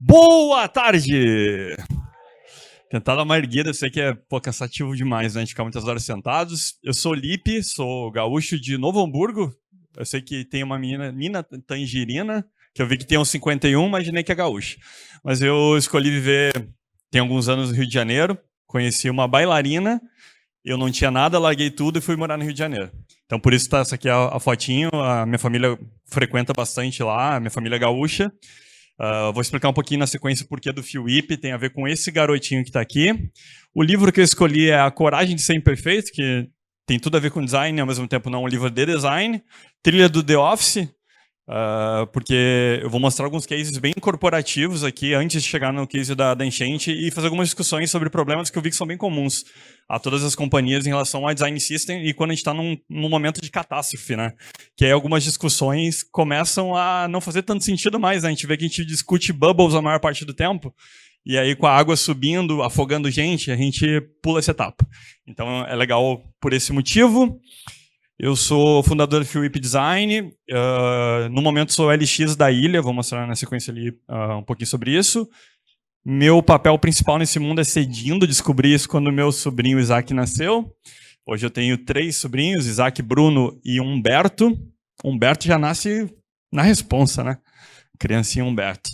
Boa tarde! Tentar dar uma erguida, eu sei que é cansativo demais, né? A gente ficar muitas horas sentados. Eu sou o Lipe, sou gaúcho de Novo Hamburgo. Eu sei que tem uma menina, Nina Tangerina, que eu vi que tem uns 51, imaginei que é gaúcho. Mas eu escolhi viver, tem alguns anos no Rio de Janeiro, conheci uma bailarina, eu não tinha nada, larguei tudo e fui morar no Rio de Janeiro. Então por isso tá essa aqui a fotinho, a minha família frequenta bastante lá, a minha família é gaúcha. Vou explicar um pouquinho na sequência o porquê do FIUIP, tem a ver com esse garotinho que está aqui. O livro que eu escolhi é A Coragem de Ser Imperfeito, que tem tudo a ver com design, ao mesmo tempo não é um livro de design. Trilha do The Office, porque eu vou mostrar alguns cases bem corporativos aqui, antes de chegar no case da enchente, e fazer algumas discussões sobre problemas que eu vi que são bem comuns a todas as companhias em relação ao design system e quando a gente está num momento de catástrofe, né? Que aí algumas discussões começam a não fazer tanto sentido mais, né? A gente vê que a gente discute bubbles a maior parte do tempo, e aí com a água subindo, afogando gente, a gente pula essa etapa. Então é legal por esse motivo. Eu sou fundador do FIUIP Design, no momento sou LX da Ilha, vou mostrar na sequência ali um pouquinho sobre isso. Meu papel principal nesse mundo é cedindo, descobri isso quando meu sobrinho Isaac nasceu. Hoje eu tenho 3 sobrinhos, Isaac, Bruno e Humberto. Humberto já nasce na responsa, né? Criancinha Humberto.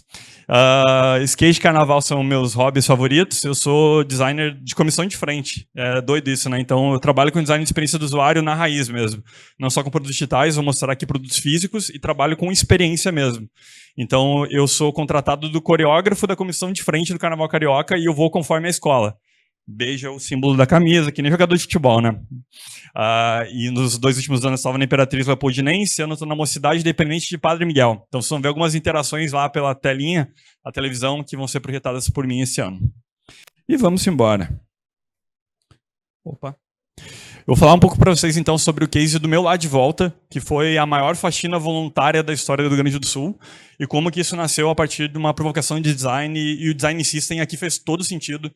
Skate e carnaval são meus hobbies favoritos. Eu sou designer de comissão de frente. É doido isso, né? Então eu trabalho com design de experiência do usuário na raiz mesmo. Não só com produtos digitais, vou mostrar aqui produtos físicos e trabalho com experiência mesmo. Então eu sou contratado do coreógrafo da comissão de frente do Carnaval Carioca e eu vou conforme a escola. Beija o símbolo da camisa, que nem jogador de futebol, né? E nos 2 últimos anos eu estava na Imperatriz Leopoldinense, eu estou na Mocidade Dependente de Padre Miguel. Então vocês vão ver algumas interações lá pela telinha, a televisão, que vão ser projetadas por mim esse ano. E vamos embora. Opa. Eu vou falar um pouco para vocês, então, sobre o case do meu Lá de Volta, que foi a maior faxina voluntária da história do Rio Grande do Sul, e como que isso nasceu a partir de uma provocação de design, e o design system aqui fez todo sentido,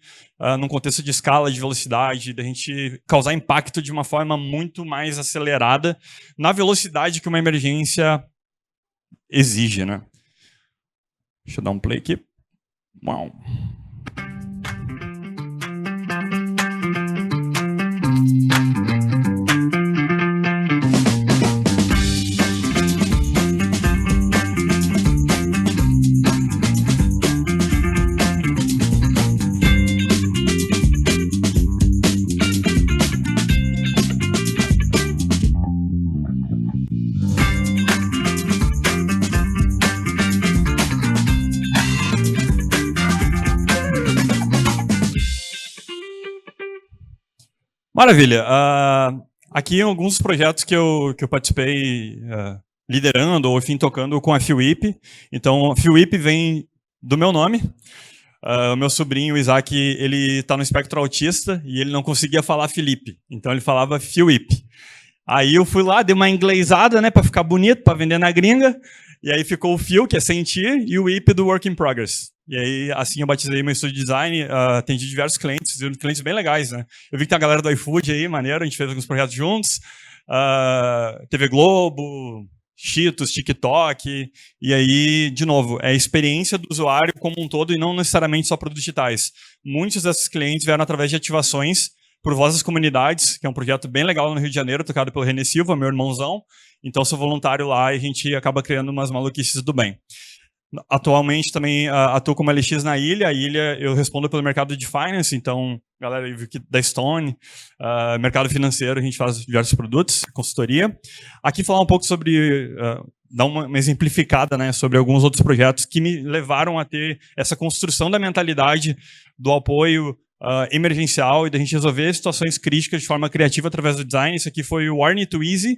num contexto de escala, de velocidade, de a gente causar impacto de uma forma muito mais acelerada, na velocidade que uma emergência exige, né? Deixa eu dar um play aqui. Uau. Maravilha. Aqui alguns projetos que eu participei liderando ou, enfim, tocando com a FIUIP. Então, a FIUIP vem do meu nome. O meu sobrinho, o Isaac, ele está no espectro autista e ele não conseguia falar Felipe. Então, ele falava FIUIP. Aí eu fui lá, dei uma inglesada, né, para ficar bonito, para vender na gringa. E aí ficou o FIU, que é sentir, e o IP do Work in Progress. E aí, assim, eu batizei meu estúdio de design, atendi diversos clientes bem legais, né? Eu vi que tem a galera do iFood aí, maneiro, a gente fez alguns projetos juntos. TV Globo, Cheetos, TikTok. E aí, de novo, é a experiência do usuário como um todo e não necessariamente só produtos digitais. Muitos desses clientes vieram através de ativações por Voz das Comunidades, que é um projeto bem legal no Rio de Janeiro, tocado pelo René Silva, meu irmãozão. Então, sou voluntário lá e a gente acaba criando umas maluquices do bem. Atualmente, também atuo como LX na Ilha. A Ilha, eu respondo pelo mercado de finance, então, galera da Stone, mercado financeiro, a gente faz diversos produtos, consultoria. Aqui falar um pouco sobre, dar uma exemplificada, né, sobre alguns outros projetos que me levaram a ter essa construção da mentalidade do apoio emergencial e da gente resolver situações críticas de forma criativa através do design. Esse aqui foi o Warn It Easy.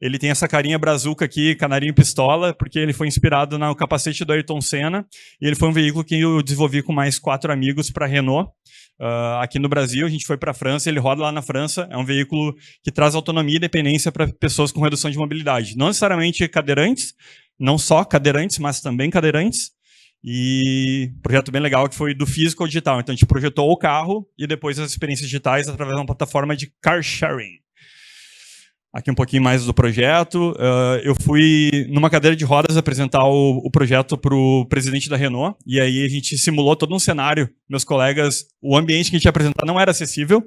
Ele tem essa carinha brazuca aqui, canarinho pistola, porque ele foi inspirado no capacete do Ayrton Senna. E ele foi um veículo que eu desenvolvi com mais 4 amigos para a Renault. Aqui no Brasil, a gente foi para a França, ele roda lá na França. É um veículo que traz autonomia e dependência para pessoas com redução de mobilidade. Não necessariamente cadeirantes, não só cadeirantes, mas também cadeirantes. E um projeto bem legal que foi do físico ao digital. Então a gente projetou o carro e depois as experiências digitais através de uma plataforma de car sharing. Aqui um pouquinho mais do projeto. Eu fui numa cadeira de rodas apresentar o projeto para o presidente da Renault, e aí a gente simulou todo um cenário. Meus colegas, o ambiente que a gente ia apresentar não era acessível,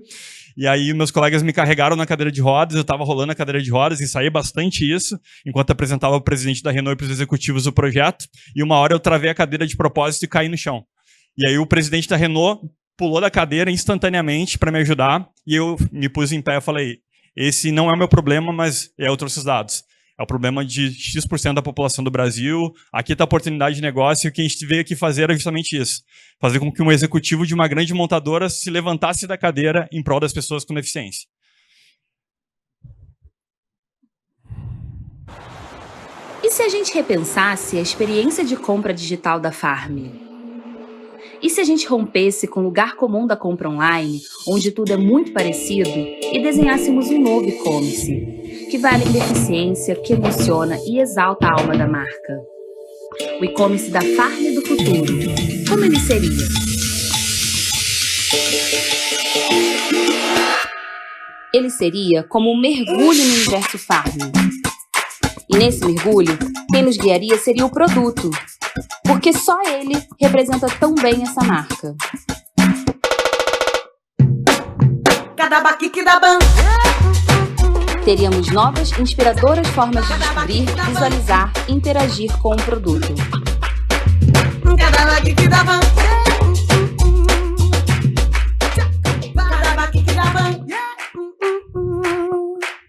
e aí meus colegas me carregaram na cadeira de rodas, eu estava rolando a cadeira de rodas, ensaiei bastante isso, enquanto apresentava o presidente da Renault e para os executivos o projeto, e uma hora eu travei a cadeira de propósito e caí no chão. E aí o presidente da Renault pulou da cadeira instantaneamente para me ajudar, e eu me pus em pé e falei: esse não é o meu problema, mas eu trouxe os dados. É o problema de X% da população do Brasil. Aqui está a oportunidade de negócio e o que a gente veio aqui fazer era justamente isso. Fazer com que um executivo de uma grande montadora se levantasse da cadeira em prol das pessoas com deficiência. E se a gente repensasse a experiência de compra digital da Farm? E se a gente rompesse com o lugar comum da compra online, onde tudo é muito parecido, e desenhássemos um novo e-commerce, que vai além da eficiência, que emociona e exalta a alma da marca? O e-commerce da Farm do futuro, como ele seria? Ele seria como um mergulho no universo Farm. E nesse mergulho, quem nos guiaria seria o produto, porque só ele representa tão bem essa marca. Teríamos novas, inspiradoras formas de descobrir, visualizar e interagir com o produto.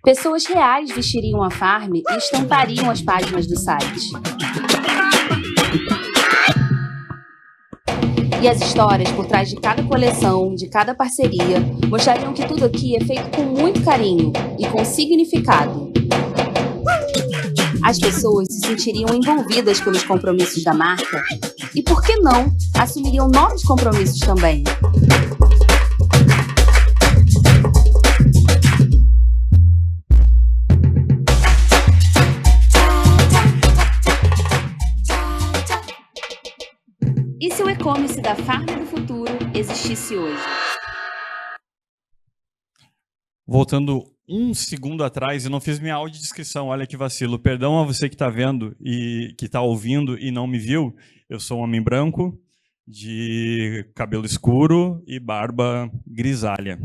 Pessoas reais vestiriam a Farm e estampariam as páginas do site. E as histórias por trás de cada coleção, de cada parceria, mostrariam que tudo aqui é feito com muito carinho e com significado. As pessoas se sentiriam envolvidas pelos compromissos da marca e, por que não, assumiriam novos compromissos também. E se o e-commerce da Farm do futuro existisse hoje? Voltando um segundo atrás, eu não fiz minha audiodescrição, olha que vacilo. Perdão a você que está vendo e que está ouvindo e não me viu. Eu sou um homem branco, de cabelo escuro e barba grisalha.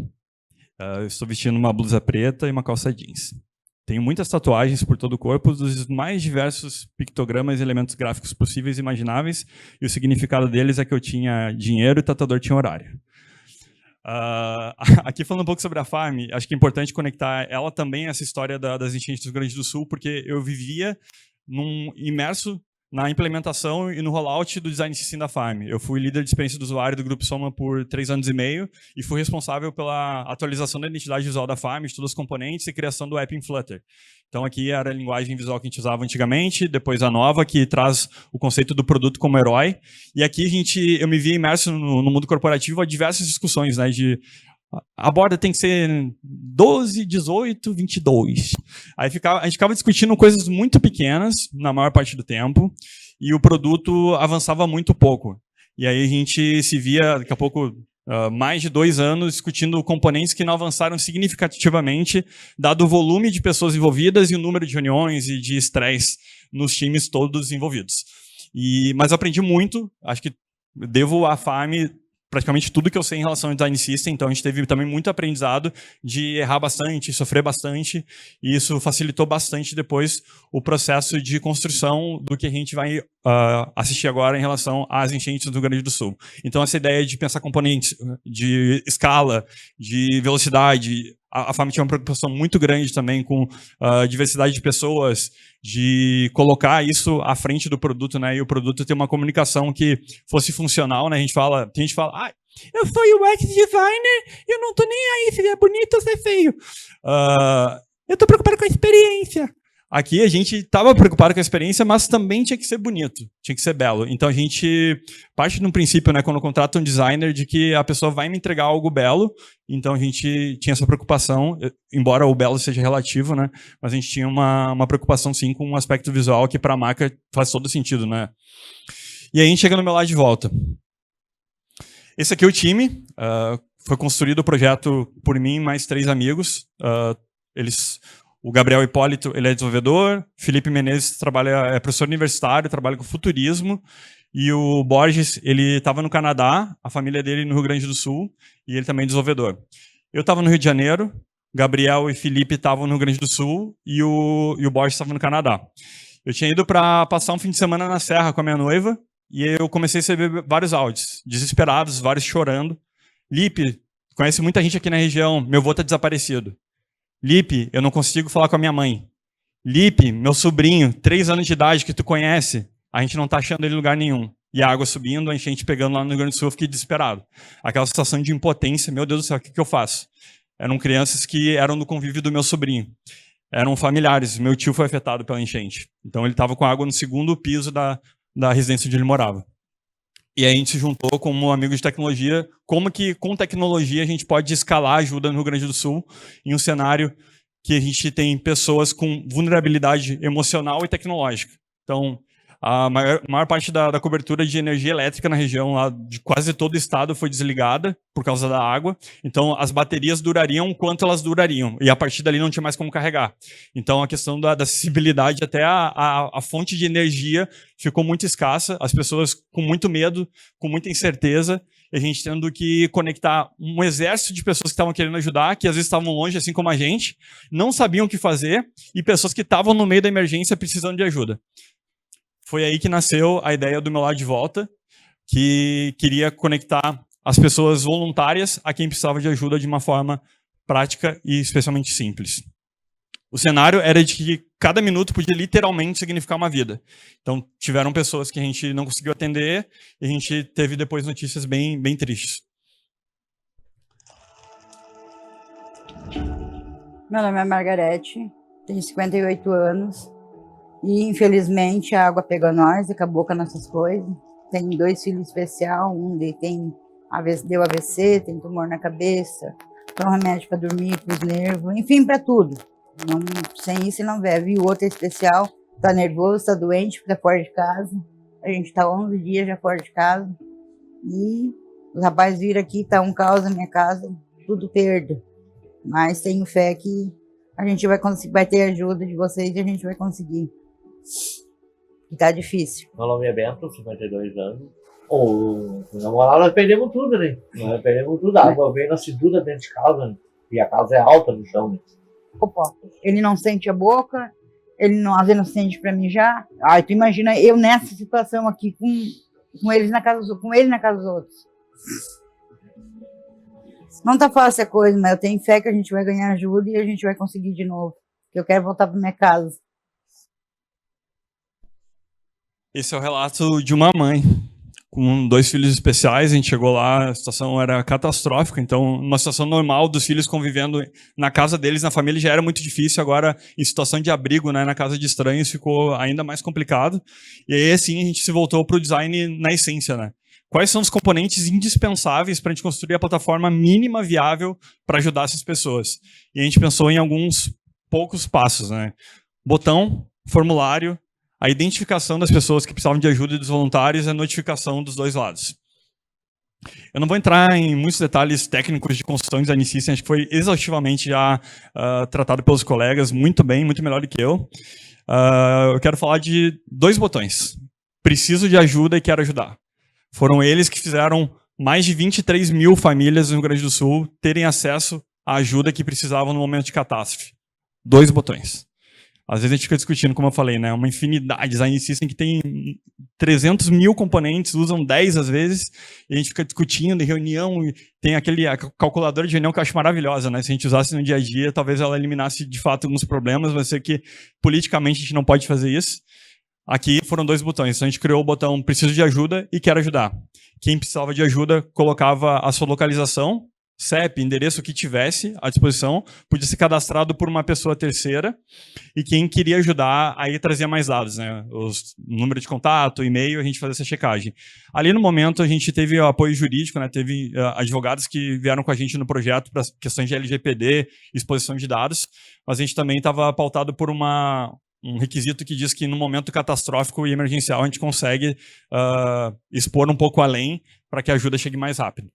Eu estou vestindo uma blusa preta e uma calça jeans. Tenho muitas tatuagens por todo o corpo, dos mais diversos pictogramas e elementos gráficos possíveis e imagináveis, e o significado deles é que eu tinha dinheiro e o tatuador tinha horário. Aqui falando um pouco sobre a Farm, acho que é importante conectar ela também a essa história das enchentes do Rio Grande do Sul, porque eu vivia imerso na implementação e no rollout do design system da Farm. Eu fui líder de experiência do usuário do Grupo Soma por 3 anos e meio e fui responsável pela atualização da identidade visual da Farm, de todos os componentes e criação do app em Flutter. Então aqui era a linguagem visual que a gente usava antigamente, depois a nova, que traz o conceito do produto como herói. E aqui eu me via imerso no mundo corporativo a diversas discussões, né, de a borda tem que ser 12, 18, 22. Aí a gente ficava discutindo coisas muito pequenas, na maior parte do tempo, e o produto avançava muito pouco. E aí a gente se via, daqui a pouco, mais de 2 anos discutindo componentes que não avançaram significativamente, dado o volume de pessoas envolvidas e o número de reuniões e de estresse nos times todos envolvidos. Mas eu aprendi muito, acho que devo à Farm praticamente tudo que eu sei em relação ao design system, então a gente teve também muito aprendizado de errar bastante, sofrer bastante, e isso facilitou bastante depois o processo de construção do que a gente vai assistir agora em relação às enchentes do Rio Grande do Sul. Então essa ideia de pensar componentes de escala, de velocidade, a Farm tinha uma preocupação muito grande também com a diversidade de pessoas, de colocar isso à frente do produto, né? E o produto ter uma comunicação que fosse funcional, né? Tem gente que fala, eu sou UX designer e eu não tô nem aí se é bonito ou se é feio. Eu tô preocupado com a experiência. Aqui a gente estava preocupado com a experiência, mas também tinha que ser bonito, tinha que ser belo. Então a gente parte de um princípio, né, quando contrata um designer, de que a pessoa vai me entregar algo belo. Então a gente tinha essa preocupação, embora o belo seja relativo, né, mas a gente tinha uma preocupação sim com um aspecto visual que para a marca faz todo sentido, né. E aí a gente chega no meu lado de volta. Esse aqui é o time. Foi construído o projeto por mim e mais 3 amigos. O Gabriel Hipólito, ele é desenvolvedor. Felipe Menezes é professor universitário, trabalha com futurismo. E o Borges, ele estava no Canadá, a família dele no Rio Grande do Sul, e ele também é desenvolvedor. Eu estava no Rio de Janeiro, Gabriel e Felipe estavam no Rio Grande do Sul, e o Borges estava no Canadá. Eu tinha ido para passar um fim de semana na Serra com a minha noiva, e eu comecei a receber vários áudios, desesperados, vários chorando. Lipe, conhece muita gente aqui na região, meu avô está desaparecido. Lipe, eu não consigo falar com a minha mãe. Lipe, meu sobrinho, 3 anos de idade, que tu conhece, a gente não está achando ele em lugar nenhum. E a água subindo, a gente pegando lá no Rio Grande do Sul, eu fiquei desesperado. Aquela sensação de impotência, meu Deus do céu, o que eu faço? Eram crianças que eram do convívio do meu sobrinho. Eram familiares, meu tio foi afetado pela enchente. Então ele estava com água no 2º piso da residência onde ele morava. E aí a gente se juntou como amigo de tecnologia, como que com tecnologia a gente pode escalar ajuda no Rio Grande do Sul em um cenário que a gente tem pessoas com vulnerabilidade emocional e tecnológica. Então, a maior parte da cobertura de energia elétrica na região, lá de quase todo o estado, foi desligada por causa da água. Então, as baterias durariam quanto elas durariam. E a partir dali não tinha mais como carregar. Então, a questão da acessibilidade até a fonte de energia ficou muito escassa. As pessoas com muito medo, com muita incerteza. E a gente tendo que conectar um exército de pessoas que estavam querendo ajudar, que às vezes estavam longe, assim como a gente, não sabiam o que fazer, e pessoas que estavam no meio da emergência precisando de ajuda. Foi aí que nasceu a ideia do Meu Lado de Volta, que queria conectar as pessoas voluntárias a quem precisava de ajuda de uma forma prática e especialmente simples. O cenário era de que cada minuto podia literalmente significar uma vida. Então, tiveram pessoas que a gente não conseguiu atender e a gente teve depois notícias bem tristes. Meu nome é Margarete, tenho 58 anos. E, infelizmente, a água pegou nós, acabou com as nossas coisas. Tenho 2 filhos especiais, um deu AVC, tem tumor na cabeça, toma remédio para dormir, para os nervos, enfim, para tudo. Não, sem isso não vive. E o outro é especial, está nervoso, está doente, está fora de casa. A gente está 11 dias já fora de casa. E os rapazes viram aqui, está um caos na minha casa, tudo perda. Mas tenho fé que a gente vai conseguir, vai ter ajuda de vocês e a gente vai conseguir. E tá difícil. Meu nome é Bento, 52 anos. O namorado, nós perdemos tudo, né? Nós perdemos tudo. A água veio na cintura dentro de casa, né? E a casa é alta no chão, né? Opa, ele não sente a boca, ele não, às vezes não sente pra mijar. Ai, tu imagina eu nessa situação aqui, com ele na casa dos outros. Não tá fácil a coisa, mas eu tenho fé que a gente vai ganhar ajuda e a gente vai conseguir de novo. Eu quero voltar pra minha casa. Esse é o relato de uma mãe com 2 filhos especiais. A gente chegou lá, a situação era catastrófica. Então, uma situação normal dos filhos convivendo na casa deles, na família, já era muito difícil. Agora, em situação de abrigo, né, na casa de estranhos, ficou ainda mais complicado. E aí, assim, a gente se voltou para o design na essência, né? Quais são os componentes indispensáveis para a gente construir a plataforma mínima viável para ajudar essas pessoas? E a gente pensou em alguns poucos passos, né? Botão, formulário, a identificação das pessoas que precisavam de ajuda e dos voluntários e a notificação dos 2 lados. Eu não vou entrar em muitos detalhes técnicos de construção de design system, acho que foi exaustivamente já tratado pelos colegas, muito bem, muito melhor do que eu. Eu quero falar de 2 botões. Preciso de ajuda e quero ajudar. Foram eles que fizeram mais de 23 mil famílias no Rio Grande do Sul terem acesso à ajuda que precisavam no momento de catástrofe. 2 botões. Às vezes a gente fica discutindo, como eu falei, né, uma infinidade de design system que tem 300 mil componentes, usam 10 às vezes, e a gente fica discutindo em reunião, e tem a calculadora de reunião que eu acho maravilhosa, né? Se a gente usasse no dia a dia, talvez ela eliminasse de fato alguns problemas, mas sei que politicamente a gente não pode fazer isso. Aqui foram 2 botões, então a gente criou o botão preciso de ajuda e quero ajudar. Quem precisava de ajuda colocava a sua localização, CEP, endereço que tivesse à disposição, podia ser cadastrado por uma pessoa terceira, e quem queria ajudar, aí trazia mais dados, né? O número de contato, e-mail, a gente fazia essa checagem. Ali no momento a gente teve apoio jurídico, né? Teve advogados que vieram com a gente no projeto para questões de LGPD, exposição de dados, mas a gente também estava pautado por um requisito que diz que no momento catastrófico e emergencial a gente consegue expor um pouco além para que a ajuda chegue mais rápido.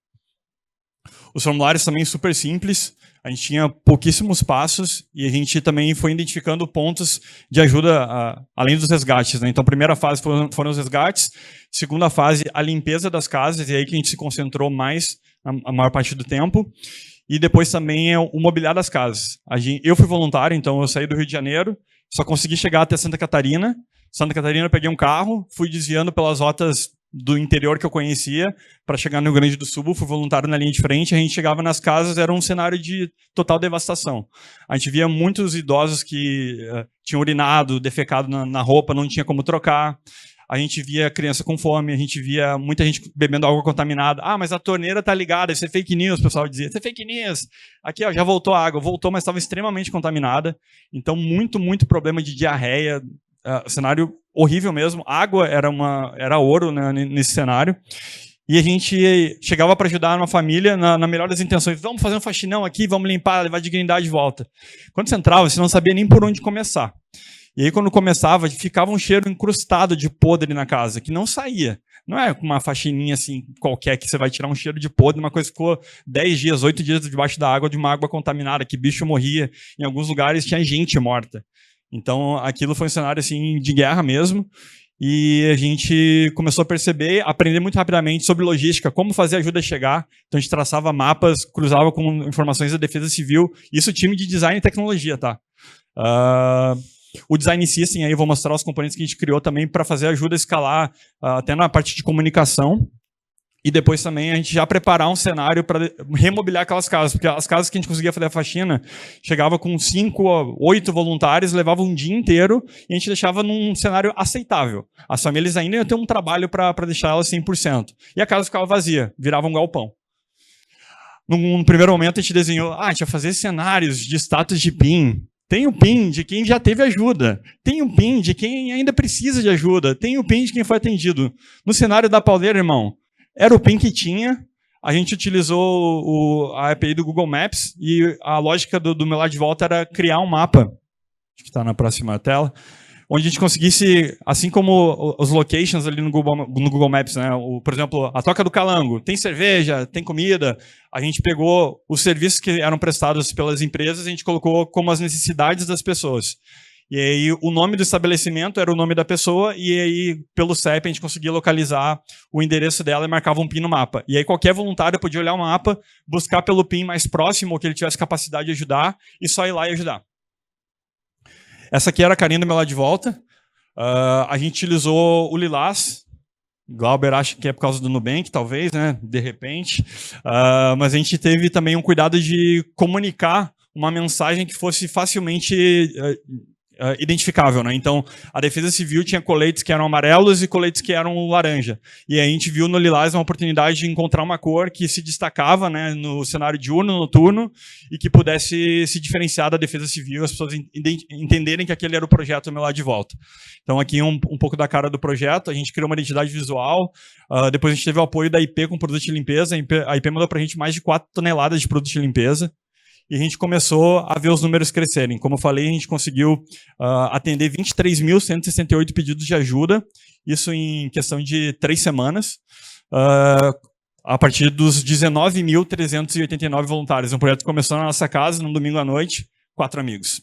Os formulários também super simples, a gente tinha pouquíssimos passos e a gente também foi identificando pontos de ajuda além dos resgates, né? Então, a primeira fase foram os resgates, segunda fase, a limpeza das casas, e aí que a gente se concentrou mais a maior parte do tempo. E depois também é o mobiliar das casas. Eu fui voluntário, então eu saí do Rio de Janeiro, só consegui chegar até Santa Catarina. Santa Catarina eu peguei um carro, fui desviando pelas rotas do interior que eu conhecia para chegar no Rio Grande do Sul, fui voluntário na linha de frente, a gente chegava nas casas, era um cenário de total devastação. A gente via muitos idosos que tinham urinado, defecado na roupa, não tinha como trocar. A gente via criança com fome, a gente via muita gente bebendo água contaminada. Ah, mas a torneira tá ligada, isso é fake news, o pessoal dizia. Isso é fake news. Aqui, ó, já voltou a água. Voltou, mas estava extremamente contaminada. Então, muito problema de diarreia. Cenário horrível mesmo. Água era ouro, né, nesse cenário. E a gente chegava para ajudar uma família na melhor das intenções. Vamos fazer um faxinão aqui, vamos limpar, levar a dignidade de volta. Quando você entrava, você não sabia nem por onde começar. E aí, quando começava, ficava um cheiro incrustado de podre na casa, que não saía. Não é uma faxininha assim qualquer que você vai tirar um cheiro de podre, uma coisa que ficou 10 dias, 8 dias debaixo da água, de uma água contaminada, que bicho morria. Em alguns lugares tinha gente morta. Então, aquilo foi um cenário assim, de guerra mesmo. E a gente começou a perceber, aprender muito rapidamente sobre logística, como fazer a ajuda chegar. Então, a gente traçava mapas, cruzava com informações da Defesa Civil. Isso time de design e tecnologia, tá? O Design System, aí eu vou mostrar os componentes que a gente criou também para fazer ajuda a escalar até na parte de comunicação. E depois também a gente já preparar um cenário para remobiliar aquelas casas, porque as casas que a gente conseguia fazer a faxina, chegava com 5 a 8 voluntários, levava um dia inteiro e a gente deixava num cenário aceitável. As famílias ainda iam ter um trabalho para deixar elas 100%. E a casa ficava vazia, virava um galpão. No primeiro momento a gente desenhou, a gente ia fazer cenários de status de PIN. Tem o PIN de quem já teve ajuda. Tem o PIN de quem ainda precisa de ajuda. Tem o PIN de quem foi atendido. No cenário da pauleira, irmão, era o PIN que tinha. A gente utilizou a API do Google Maps e a lógica do meu lado de volta era criar um mapa, acho que está na próxima tela, onde a gente conseguisse, assim como os locations ali no Google Maps, né? Por exemplo, a Toca do Calango, tem cerveja, tem comida. A gente pegou os serviços que eram prestados pelas empresas e a gente colocou como as necessidades das pessoas. E aí o nome do estabelecimento era o nome da pessoa e aí pelo CEP a gente conseguia localizar o endereço dela e marcava um PIN no mapa. E aí qualquer voluntário podia olhar o mapa, buscar pelo PIN mais próximo ou que ele tivesse capacidade de ajudar e só ir lá e ajudar. Essa aqui era a carinha do meu lado de volta. A gente utilizou o Lilás. Glauber acha que é por causa do Nubank, talvez, né? De repente. Mas a gente teve também um cuidado de comunicar uma mensagem que fosse facilmente identificável, né? Então, a Defesa Civil tinha coletes que eram amarelos e coletes que eram laranja. E aí a gente viu no Lilás uma oportunidade de encontrar uma cor que se destacava, né, no cenário diurno, noturno, e que pudesse se diferenciar da Defesa Civil, as pessoas entenderem que aquele era o projeto do meu lado de volta. Então, aqui um pouco da cara do projeto, a gente criou uma identidade visual, depois a gente teve o apoio da IP com produto de limpeza, a IP mandou para a gente mais de 4 toneladas de produto de limpeza, e a gente começou a ver os números crescerem. Como eu falei, a gente conseguiu atender 23.168 pedidos de ajuda, isso em questão de 3 semanas, a partir dos 19.389 voluntários. Um projeto que começou na nossa casa, num domingo à noite, 4 amigos.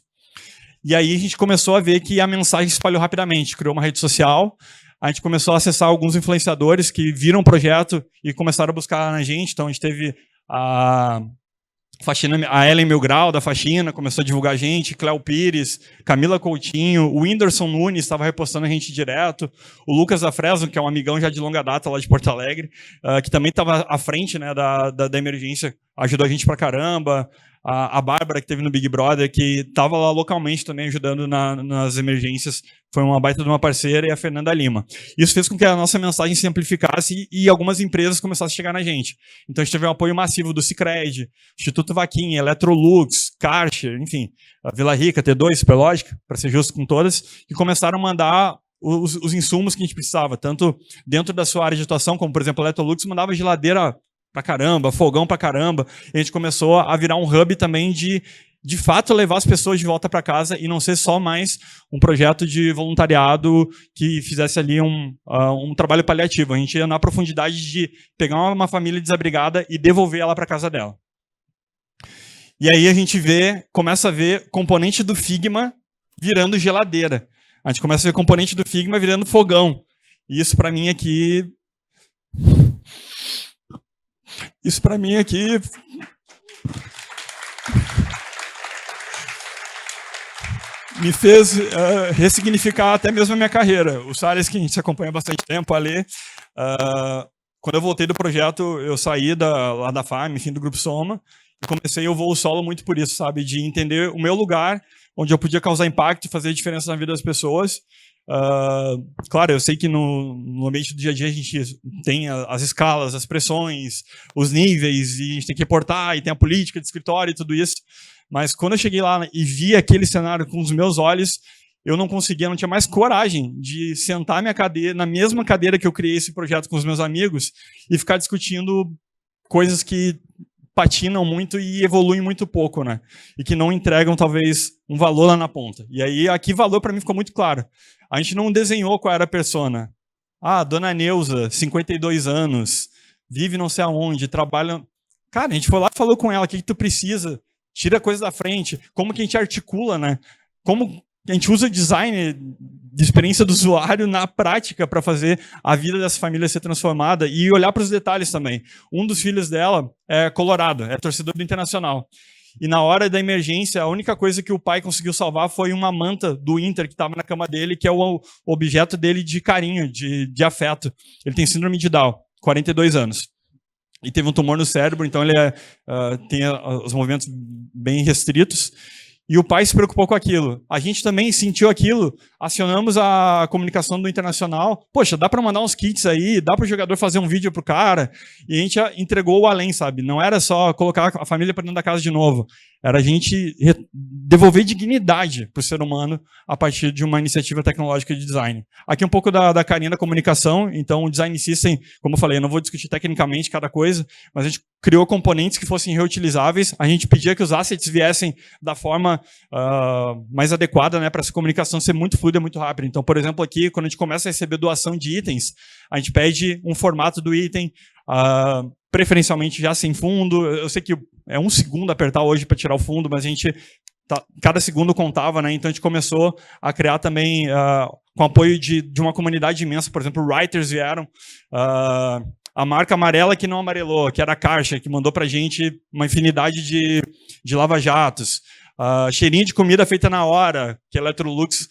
E aí a gente começou a ver que a mensagem se espalhou rapidamente, criou uma rede social, a gente começou a acessar alguns influenciadores que viram o projeto e começaram a buscar na gente, então a gente teve a Ellen Milgrau, da Faxina, começou a divulgar a gente, Cléo Pires, Camila Coutinho, o Whindersson Nunes estava repostando a gente direto, o Lucas da Fresno, que é um amigão já de longa data lá de Porto Alegre, que também estava à frente, né, da emergência, ajudou a gente pra caramba, a Bárbara, que teve no Big Brother, que estava lá localmente também ajudando nas emergências, foi uma baita de uma parceira, e a Fernanda Lima. Isso fez com que a nossa mensagem se amplificasse e algumas empresas começassem a chegar na gente. Então a gente teve um apoio massivo do Sicredi, Instituto Vaquinha, Electrolux, Karcher, enfim, a Vila Rica, T2, Superlógica, para ser justo com todas, que começaram a mandar os insumos que a gente precisava, tanto dentro da sua área de atuação, como por exemplo a Electrolux mandava geladeira pra caramba, fogão pra caramba, e a gente começou a virar um hub também de de fato, levar as pessoas de volta para casa e não ser só mais um projeto de voluntariado que fizesse ali um trabalho paliativo. A gente ia na profundidade de pegar uma família desabrigada e devolver ela para casa dela. E aí a gente começa a ver componente do Figma virando geladeira. A gente começa a ver componente do Figma virando fogão. E isso para mim aqui... me fez ressignificar até mesmo a minha carreira. O Salles, que a gente se acompanha há bastante tempo, a Lê, quando eu voltei do projeto, eu saí lá da FARM, enfim, do Grupo Soma, e comecei o voo solo muito por isso, sabe? De entender o meu lugar, onde eu podia causar impacto e fazer diferença na vida das pessoas. Claro, eu sei que no ambiente do dia a dia a gente tem as escalas, as pressões, os níveis, e a gente tem que reportar, e tem a política de escritório e tudo isso. Mas quando eu cheguei lá e vi aquele cenário com os meus olhos, eu não tinha mais coragem de sentar na mesma cadeira que eu criei esse projeto com os meus amigos e ficar discutindo coisas que patinam muito e evoluem muito pouco, né? E que não entregam, talvez, um valor lá na ponta. E aí, aqui, valor para mim ficou muito claro. A gente não desenhou qual era a persona. Dona Neuza, 52 anos, vive não sei aonde, trabalha... Cara, a gente foi lá e falou com ela, o que tu precisa? Tira a coisa da frente, como que a gente articula, né? Como a gente usa design de experiência do usuário na prática para fazer a vida dessa família ser transformada e olhar para os detalhes também. Um dos filhos dela é colorado, é torcedor do Internacional. E na hora da emergência, a única coisa que o pai conseguiu salvar foi uma manta do Inter que estava na cama dele, que é o objeto dele de carinho, de afeto. Ele tem síndrome de Down, 42 anos. E teve um tumor no cérebro, então ele tem os movimentos bem restritos. E o pai se preocupou com aquilo. A gente também sentiu aquilo, acionamos a comunicação do Internacional. Poxa, dá para mandar uns kits aí, dá para o jogador fazer um vídeo pro cara. E a gente entregou o além, sabe? Não era só colocar a família para dentro da casa de novo. Era a gente devolver dignidade para o ser humano a partir de uma iniciativa tecnológica de design. Aqui um pouco da carinha da comunicação. Então, o Design System, como eu falei, eu não vou discutir tecnicamente cada coisa, mas a gente criou componentes que fossem reutilizáveis. A gente pedia que os assets viessem da forma mais adequada, né, para essa comunicação ser muito fluida, muito rápida. Então, por exemplo, aqui, quando a gente começa a receber doação de itens, a gente pede um formato do item, preferencialmente já sem fundo. Eu sei que é 1 segundo apertar hoje para tirar o fundo, mas a gente cada segundo contava, né? Então a gente começou a criar também com apoio de uma comunidade imensa. Por exemplo, writers vieram, a marca amarela que não amarelou, que era a Caixa, que mandou para a gente uma infinidade de lava-jatos. Cheirinho de comida feita na hora, que a Electrolux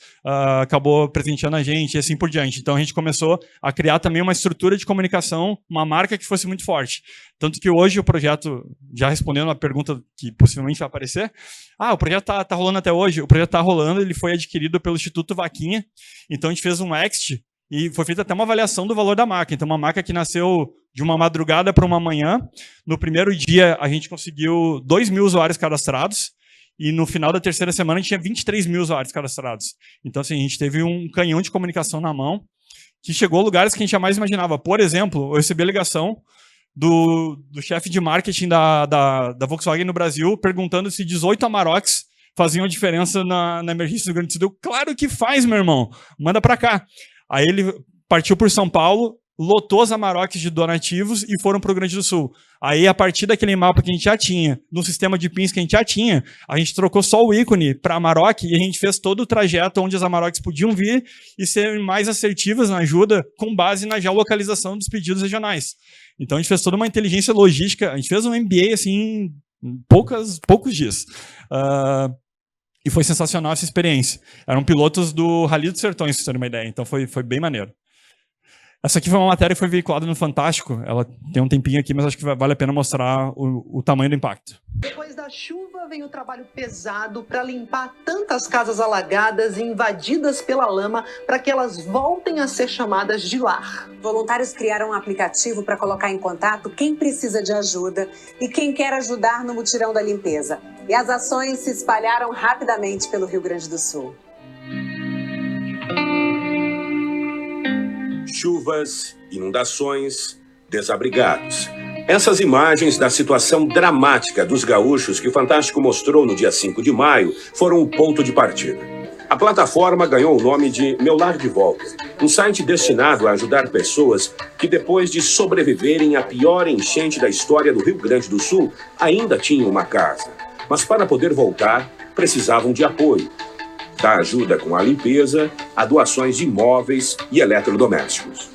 acabou presenteando a gente, e assim por diante. Então a gente começou a criar também uma estrutura de comunicação, uma marca que fosse muito forte. Tanto que hoje o projeto, já respondendo a pergunta que possivelmente vai aparecer, o projeto tá rolando até hoje. O projeto está rolando, ele foi adquirido pelo Instituto Vaquinha, então a gente fez um exit e foi feita até uma avaliação do valor da marca. Então uma marca que nasceu de uma madrugada para uma manhã. No primeiro dia a gente conseguiu 2.000 usuários cadastrados, e no final da terceira semana a gente tinha 23 mil usuários cadastrados. Então, assim, a gente teve um canhão de comunicação na mão que chegou a lugares que a gente jamais imaginava. Por exemplo, eu recebi a ligação do chefe de marketing da Volkswagen no Brasil perguntando se 18 Amaroks faziam diferença na emergência do Rio Grande do Sul. Eu, claro que faz, meu irmão. Manda para cá. Aí ele partiu por São Paulo, lotou os Amaroks de donativos e foram para o Rio Grande do Sul. Aí, a partir daquele mapa que a gente já tinha, no sistema de pins que a gente já tinha, a gente trocou só o ícone para Amarok e a gente fez todo o trajeto onde as Amaroks podiam vir e ser mais assertivas na ajuda com base na geolocalização dos pedidos regionais. Então, a gente fez toda uma inteligência logística, a gente fez um MBA assim, em poucos dias. E foi sensacional essa experiência. Eram pilotos do Rally dos Sertões, pra vocês terem uma ideia. Então, foi bem maneiro. Essa aqui foi uma matéria que foi veiculada no Fantástico. Ela tem um tempinho aqui, mas acho que vale a pena mostrar o tamanho do impacto. Depois da chuva vem o trabalho pesado para limpar tantas casas alagadas e invadidas pela lama para que elas voltem a ser chamadas de lar. Voluntários criaram um aplicativo para colocar em contato quem precisa de ajuda e quem quer ajudar no mutirão da limpeza. E as ações se espalharam rapidamente pelo Rio Grande do Sul. Chuvas, inundações, desabrigados. Essas imagens da situação dramática dos gaúchos que o Fantástico mostrou no dia 5 de maio foram o ponto de partida. A plataforma ganhou o nome de Meu Lar de Volta, um site destinado a ajudar pessoas que, depois de sobreviverem à pior enchente da história do Rio Grande do Sul, ainda tinham uma casa. Mas para poder voltar, precisavam de apoio. Da ajuda com a limpeza, a doações de móveis e eletrodomésticos.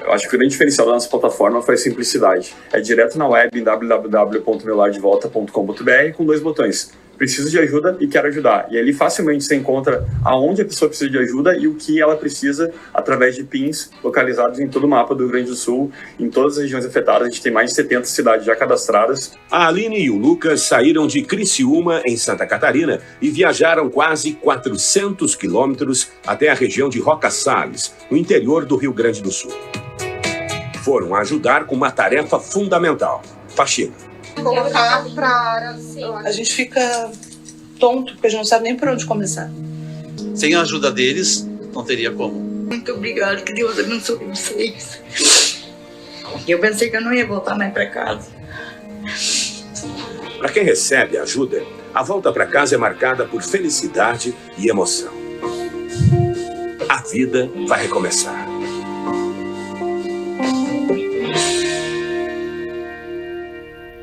Eu acho que o grande diferencial da nossa plataforma foi a simplicidade. É direto na web em www.meulardevolta.com.br com 2 botões. Preciso de ajuda e quero ajudar. E ali facilmente você encontra aonde a pessoa precisa de ajuda e o que ela precisa através de pins localizados em todo o mapa do Rio Grande do Sul, em todas as regiões afetadas. A gente tem mais de 70 cidades já cadastradas. A Aline e o Lucas saíram de Criciúma, em Santa Catarina, e viajaram quase 400 quilômetros até a região de Roca Sales, no interior do Rio Grande do Sul. Foram ajudar com uma tarefa fundamental: faxina. Colocar para... A gente fica tonto, porque a gente não sabe nem por onde começar. Sem a ajuda deles, não teria como. Muito obrigada, que Deus abençoe vocês. Eu pensei que eu não ia voltar mais para casa. Para quem recebe a ajuda, a volta para casa é marcada por felicidade e emoção. A vida vai recomeçar.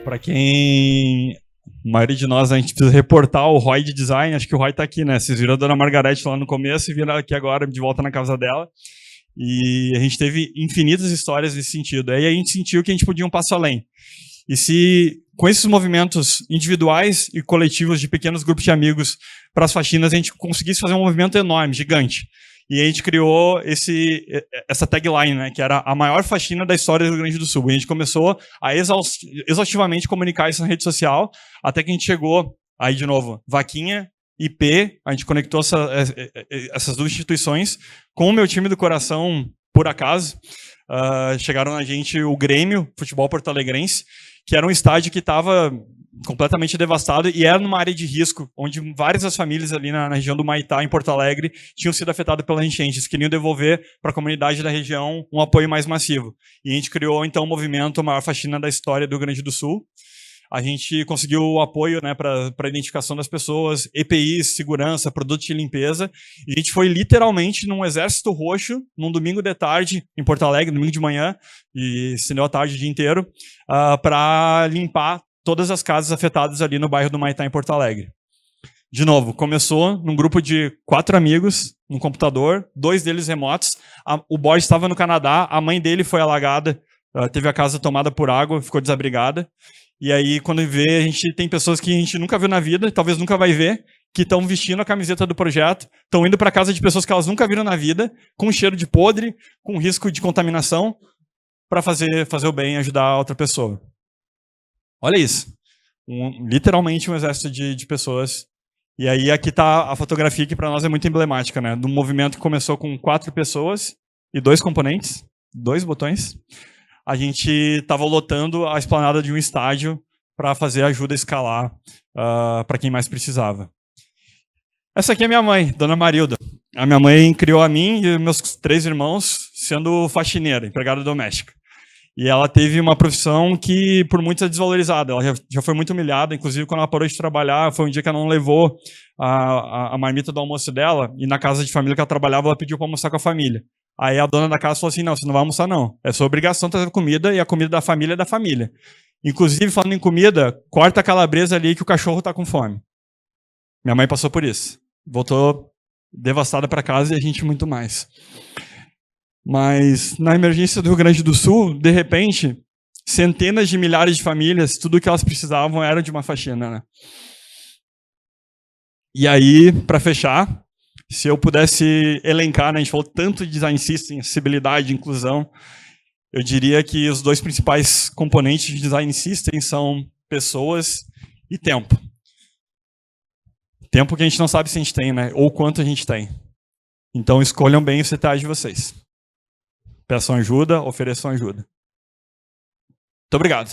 Para quem... A maioria de nós, a gente precisa reportar o Roy de design. Acho que o Roy tá aqui, né? Vocês viram a dona Margarete lá no começo e viram aqui agora de volta na casa dela. E a gente teve infinitas histórias nesse sentido. Aí a gente sentiu que a gente podia um passo além. E se, com esses movimentos individuais e coletivos de pequenos grupos de amigos para as faxinas, a gente conseguisse fazer um movimento enorme, gigante. E a gente criou essa tagline, né, que era a maior faxina da história do Rio Grande do Sul. E a gente começou a exaustivamente comunicar isso na rede social, até que a gente chegou, aí de novo, vaquinha, IP, a gente conectou essas duas instituições com o meu time do coração, por acaso. Chegaram na gente o Grêmio, Futebol Porto Alegrense, que era um estádio que estava completamente devastado e era numa área de risco, onde várias das famílias ali na região do Maitá, em Porto Alegre, tinham sido afetadas pela enchente. Eles queriam devolver para a comunidade da região um apoio mais massivo. E a gente criou, então, o movimento A Maior Faxina da História do Rio Grande do Sul. A gente conseguiu o apoio, né, para a identificação das pessoas, EPIs, segurança, produtos de limpeza. E a gente foi literalmente num exército roxo, num domingo de tarde, em Porto Alegre, domingo de manhã, e estendeu a tarde o dia inteiro, para limpar todas as casas afetadas ali no bairro do Maitá, em Porto Alegre. De novo, começou num grupo de 4 amigos, num computador, 2 deles remotos. O Borges estava no Canadá, a mãe dele foi alagada, teve a casa tomada por água, ficou desabrigada. E aí, quando vê, a gente tem pessoas que a gente nunca viu na vida, talvez nunca vai ver, que estão vestindo a camiseta do projeto, estão indo para casa de pessoas que elas nunca viram na vida, com cheiro de podre, com risco de contaminação, para fazer o bem e ajudar a outra pessoa. Olha isso. Literalmente um exército de pessoas. E aí aqui está a fotografia que para nós é muito emblemática, né? Do movimento que começou com 4 pessoas e 2 componentes, 2 botões. A gente estava lotando a esplanada de um estádio para fazer ajuda a escalar para quem mais precisava. Essa aqui é minha mãe, Dona Marilda. A minha mãe criou a mim e meus 3 irmãos sendo faxineira, empregada doméstica. E ela teve uma profissão que, por muitos, é desvalorizada. Ela já foi muito humilhada. Inclusive, quando ela parou de trabalhar, foi um dia que ela não levou a marmita do almoço dela. E na casa de família que ela trabalhava, ela pediu para almoçar com a família. Aí a dona da casa falou assim, não, você não vai almoçar não. É sua obrigação trazer comida e a comida da família é da família. Inclusive, falando em comida, corta a calabresa ali que o cachorro está com fome. Minha mãe passou por isso. Voltou devastada para casa e a gente muito mais. Mas na emergência do Rio Grande do Sul, de repente, centenas de milhares de famílias, tudo o que elas precisavam era de uma faxina, né? E aí, para fechar, se eu pudesse elencar, né, a gente falou tanto de design system, acessibilidade, inclusão, eu diria que os 2 principais componentes de design system são pessoas e tempo. Tempo que a gente não sabe se a gente tem, né? Ou quanto a gente tem. Então escolham bem o CTA de vocês. Peçam ajuda, ofereçam ajuda. Muito obrigado.